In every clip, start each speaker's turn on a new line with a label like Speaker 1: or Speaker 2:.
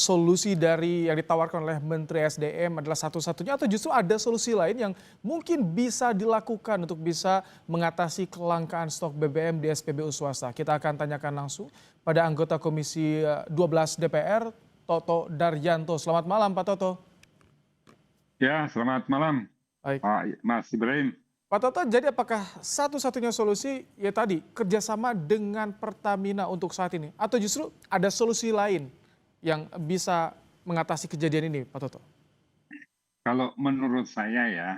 Speaker 1: solusi dari yang ditawarkan oleh Menteri SDM adalah satu-satunya atau justru ada solusi lain yang mungkin bisa dilakukan untuk bisa mengatasi kelangkaan stok BBM di SPBU swasta? Kita akan tanyakan langsung pada anggota Komisi 12 DPR, Toto Daryanto. Selamat malam Pak Toto.
Speaker 2: Ya, selamat malam,
Speaker 1: Baik.
Speaker 2: Pak Mas Ibrahim.
Speaker 1: Pak Toto, jadi apakah satu-satunya solusi ya tadi kerjasama dengan Pertamina untuk saat ini? Atau justru ada solusi lain yang bisa mengatasi kejadian ini Pak Toto?
Speaker 2: Kalau menurut saya ya,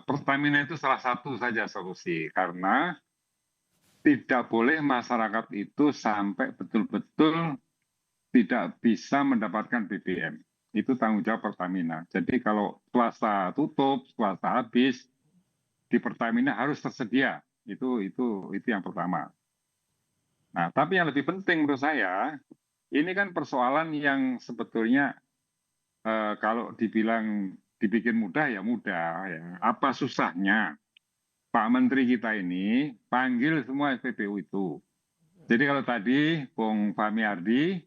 Speaker 2: Pertamina itu salah satu saja solusi. Karena tidak boleh masyarakat itu sampai betul-betul tidak bisa mendapatkan BBM. Itu tanggung jawab Pertamina. Jadi kalau swasta tutup, swasta habis, di Pertamina harus tersedia. Itu yang pertama. Nah, tapi yang lebih penting menurut saya, ini kan persoalan yang sebetulnya kalau dibikin mudah ya mudah ya. Apa susahnya Pak Menteri kita ini panggil semua SPBU itu. Jadi kalau tadi Bung Fahmi Ardi,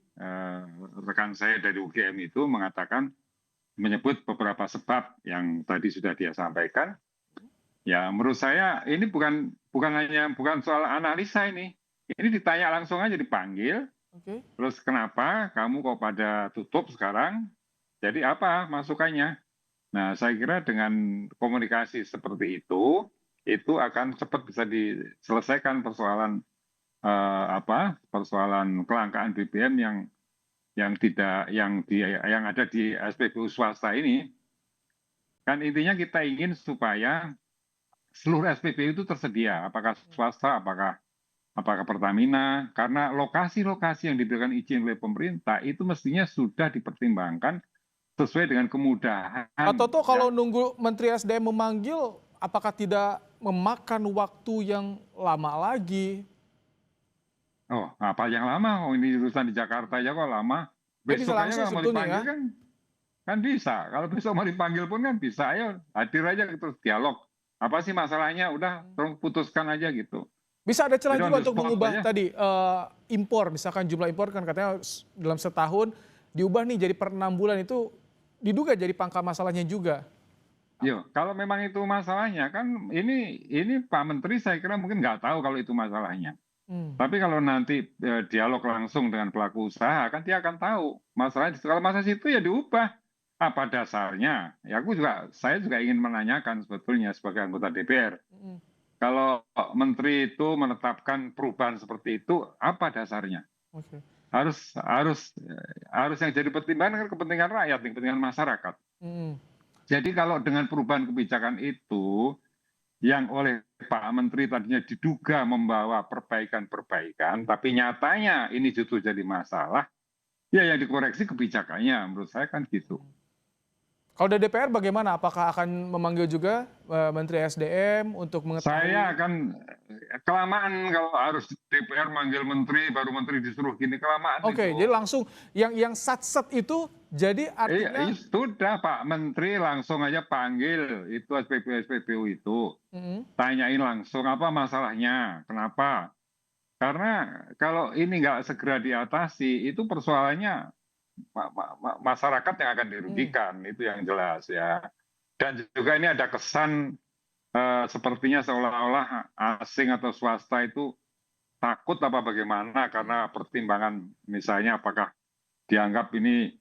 Speaker 2: rekan saya dari UGM itu mengatakan menyebut beberapa sebab yang tadi sudah dia sampaikan. Ya menurut saya ini bukan soal analisa ini. Ini ditanya langsung aja dipanggil.
Speaker 1: Oke.
Speaker 2: Terus kenapa kamu kok pada tutup sekarang? Jadi apa masukannya? Nah, saya kira dengan komunikasi seperti itu akan cepat bisa diselesaikan persoalan persoalan kelangkaan BBM yang ada di SPBU swasta ini. Kan intinya kita ingin supaya seluruh SPBU itu tersedia, apakah swasta, apakah Pertamina, karena lokasi-lokasi yang diberikan izin oleh pemerintah itu mestinya sudah dipertimbangkan sesuai dengan kemudahan.
Speaker 1: Pak Toto,
Speaker 2: Ya.
Speaker 1: kalau nunggu Menteri SDM memanggil, apakah tidak memakan waktu yang lama lagi?
Speaker 2: Oh, apa yang lama? Oh, ini urusan di Jakarta aja kok lama.
Speaker 1: Dia bisa
Speaker 2: Besok aja
Speaker 1: langsung
Speaker 2: kalau mau
Speaker 1: sebetulnya ya?
Speaker 2: dipanggil kan bisa. Kalau besok mau dipanggil pun kan bisa. Ayo hadir aja terus dialog. Apa sih masalahnya? Udah, tolong putuskan aja gitu.
Speaker 1: Bisa ada celah
Speaker 2: Jadi on
Speaker 1: juga
Speaker 2: the
Speaker 1: untuk
Speaker 2: spot
Speaker 1: mengubah
Speaker 2: aja.
Speaker 1: tadi impor, misalkan jumlah impor kan katanya dalam setahun diubah nih jadi per 6 bulan itu diduga jadi pangkal masalahnya juga.
Speaker 2: Yo, kalau memang itu masalahnya kan ini Pak Menteri saya kira mungkin nggak tahu kalau itu masalahnya.
Speaker 1: Hmm.
Speaker 2: Tapi kalau nanti dialog langsung dengan pelaku usaha kan dia akan tahu masalahnya. Kalau masalah situ ya diubah. Apa dasarnya? Ya saya juga ingin menanyakan sebetulnya sebagai anggota DPR.
Speaker 1: Hmm.
Speaker 2: Kalau menteri itu menetapkan perubahan seperti itu, apa dasarnya?
Speaker 1: Oke.
Speaker 2: Harus yang jadi pertimbangan kan kepentingan rakyat, kepentingan masyarakat.
Speaker 1: Hmm.
Speaker 2: Jadi kalau dengan perubahan kebijakan itu yang oleh Pak Menteri tadinya diduga membawa perbaikan-perbaikan, tapi nyatanya ini justru jadi masalah, ya yang dikoreksi kebijakannya, menurut saya kan gitu.
Speaker 1: Kalau dari DPR bagaimana? Apakah akan memanggil juga Menteri SDM untuk
Speaker 2: Saya
Speaker 1: mengetahui?
Speaker 2: akan kelamaan kalau harus DPR manggil menteri, baru menteri disuruh gini, kelamaan
Speaker 1: Oke, jadi
Speaker 2: itu.
Speaker 1: langsung yang sat-set itu jadi artinya.
Speaker 2: Sudah Pak Menteri langsung aja panggil itu SPBU itu.
Speaker 1: Hmm.
Speaker 2: Tanyain langsung apa masalahnya, kenapa. Karena kalau ini nggak segera diatasi, itu persoalannya masyarakat yang akan
Speaker 1: Hmm.
Speaker 2: dirugikan, itu yang jelas ya. Dan juga ini ada kesan sepertinya seolah-olah asing atau swasta itu takut apa bagaimana karena pertimbangan misalnya apakah dianggap ini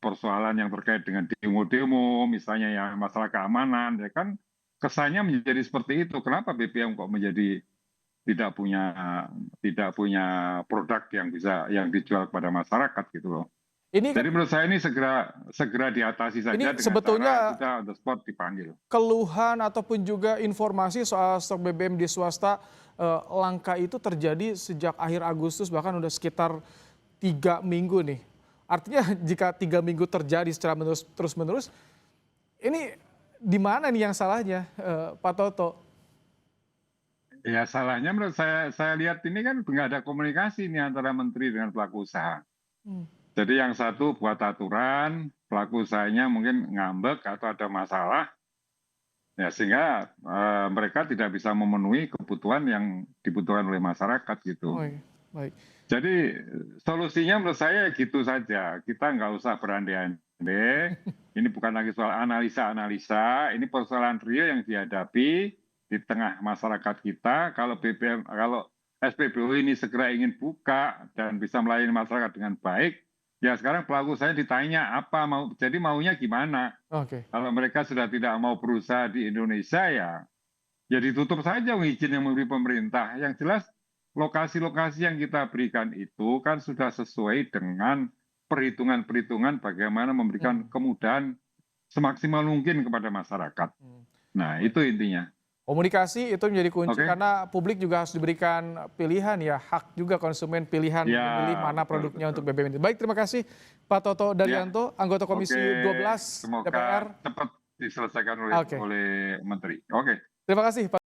Speaker 2: persoalan yang terkait dengan demo-demo, misalnya ya masalah keamanan, ya kan kesannya menjadi seperti itu. Kenapa BBM kok menjadi tidak punya produk yang dijual kepada masyarakat gitu loh.
Speaker 1: Ini kan
Speaker 2: Jadi menurut saya ini segera diatasi saja
Speaker 1: ini
Speaker 2: dengan cara
Speaker 1: sebetulnya
Speaker 2: sudah on the spot dipanggil.
Speaker 1: keluhan ataupun juga informasi soal stok BBM di swasta langka itu terjadi sejak akhir Agustus, bahkan udah sekitar 3 minggu nih. Artinya jika 3 minggu terjadi secara terus-menerus, ini di mana nih yang salahnya, Pak Toto?
Speaker 2: Ya salahnya menurut saya lihat ini kan nggak ada komunikasi nih antara menteri dengan pelaku usaha.
Speaker 1: Hmm.
Speaker 2: Jadi yang satu buat aturan, pelaku usahanya mungkin ngambek atau ada masalah, ya sehingga mereka tidak bisa memenuhi kebutuhan yang dibutuhkan oleh masyarakat gitu.
Speaker 1: Oh, iya. Baik.
Speaker 2: Jadi solusinya menurut saya gitu saja. Kita nggak usah berandai-andai. Ini bukan lagi soal analisa-analisa. Ini persoalan real yang dihadapi di tengah masyarakat kita. Kalau kalau SPBU ini segera ingin buka dan bisa melayani masyarakat dengan baik, ya sekarang pelaku saya ditanya apa mau. Jadi maunya gimana?
Speaker 1: Oke.
Speaker 2: Kalau mereka sudah tidak mau berusaha di Indonesia ya ditutup saja izin yang memberi pemerintah. Yang jelas lokasi-lokasi yang kita berikan itu kan sudah sesuai dengan perhitungan-perhitungan bagaimana memberikan
Speaker 1: Hmm.
Speaker 2: kemudahan semaksimal mungkin kepada masyarakat.
Speaker 1: Hmm.
Speaker 2: Nah,
Speaker 1: Baik.
Speaker 2: itu intinya.
Speaker 1: Komunikasi itu menjadi kunci
Speaker 2: Oke?
Speaker 1: karena publik juga harus diberikan pilihan ya, hak juga konsumen pilihan
Speaker 2: Ya,
Speaker 1: memilih mana
Speaker 2: betul,
Speaker 1: produknya
Speaker 2: betul.
Speaker 1: untuk BBM ini. Baik, terima kasih Pak Toto
Speaker 2: Ya,
Speaker 1: Daryanto, anggota
Speaker 2: oke.
Speaker 1: Komisi 12 DPR.
Speaker 2: Semoga cepat diselesaikan oleh
Speaker 1: Oke,
Speaker 2: oleh Menteri. Oke.
Speaker 1: terima kasih Pak.